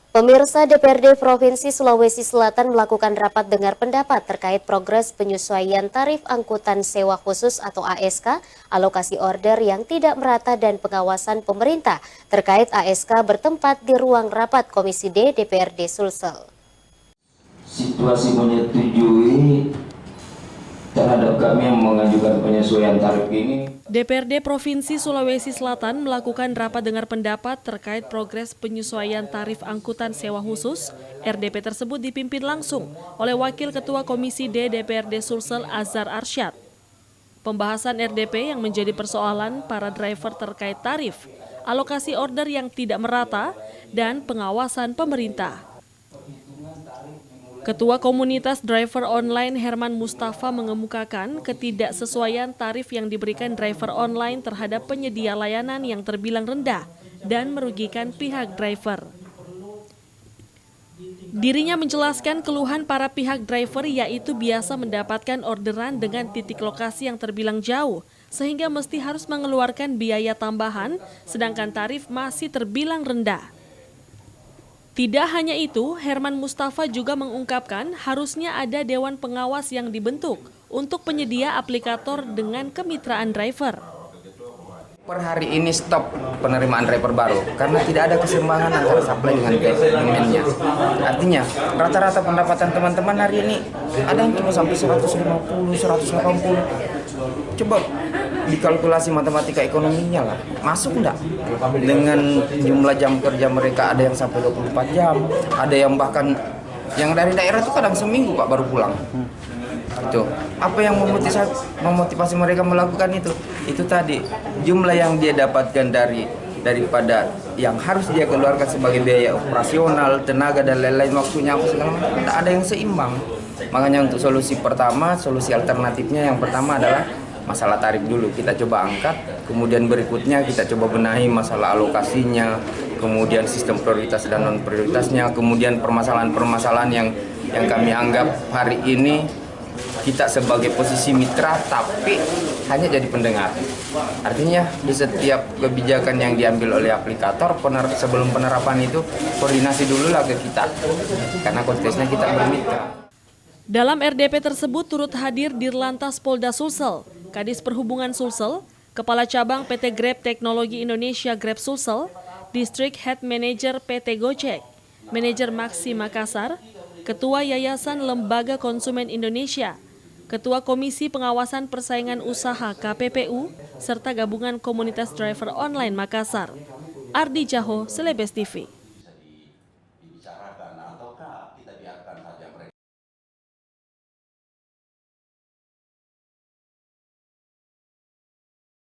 Pemirsa, DPRD Provinsi Sulawesi Selatan melakukan rapat dengar pendapat terkait progres penyesuaian tarif angkutan sewa khusus atau ASK, alokasi order yang tidak merata dan pengawasan pemerintah terkait ASK bertempat di ruang rapat Komisi D DPRD Sulsel. Situasi menyetujui terhadap kami yang mengajukan penyesuaian tarif ini. DPRD Provinsi Sulawesi Selatan melakukan rapat dengar pendapat terkait progres penyesuaian tarif angkutan sewa khusus. RDP tersebut dipimpin langsung oleh Wakil Ketua Komisi D DPRD Sulsel Azhar Arsyad. Pembahasan RDP yang menjadi persoalan para driver terkait tarif, alokasi order yang tidak merata, dan pengawasan pemerintah. Ketua Komunitas Driver Online Herman Mustafa mengemukakan ketidaksesuaian tarif yang diberikan driver online terhadap penyedia layanan yang terbilang rendah dan merugikan pihak driver. Dirinya menjelaskan keluhan para pihak driver yaitu biasa mendapatkan orderan dengan titik lokasi yang terbilang jauh, sehingga mesti harus mengeluarkan biaya tambahan, sedangkan tarif masih terbilang rendah. Tidak hanya itu, Herman Mustafa juga mengungkapkan harusnya ada dewan pengawas yang dibentuk untuk penyedia aplikator dengan kemitraan driver. Per hari ini stop penerimaan driver baru karena tidak ada keseimbangan antara supply dengan demand-nya. Artinya, rata-rata pendapatan teman-teman hari ini ada yang cuma sampai 150, 180. Coba dikalkulasi matematika ekonominya lah, masuk enggak? Dengan jumlah jam kerja mereka ada yang sampai 24 jam, ada yang bahkan yang dari daerah itu kadang seminggu Pak baru pulang. Itu apa yang memotivasi mereka melakukan itu? Itu tadi jumlah yang dia dapatkan daripada yang harus dia keluarkan sebagai biaya operasional, tenaga dan lain-lain, waktunya apa segala macam, tidak ada yang seimbang. Makanya untuk solusi pertama, solusi alternatifnya yang pertama adalah masalah tarif dulu kita coba angkat, kemudian berikutnya kita coba benahi masalah alokasinya, kemudian sistem prioritas dan non prioritasnya, kemudian permasalahan-permasalahan yang kami anggap hari ini kita sebagai posisi mitra tapi hanya jadi pendengar. Artinya di setiap kebijakan yang diambil oleh aplikator sebelum penerapan itu koordinasi dulu lah ke kita, karena konteksnya kita bermitra. Dalam RDP tersebut turut hadir Dirlantas Polda Sulsel, Kadis Perhubungan Sulsel, Kepala Cabang PT Grab Teknologi Indonesia Grab Sulsel, District Head Manager PT Gojek, Manajer Maxi Makassar, Ketua Yayasan Lembaga Konsumen Indonesia, Ketua Komisi Pengawasan Persaingan Usaha KPPU, serta Gabungan Komunitas Driver Online Makassar. Ardi Jaho, Celebes TV.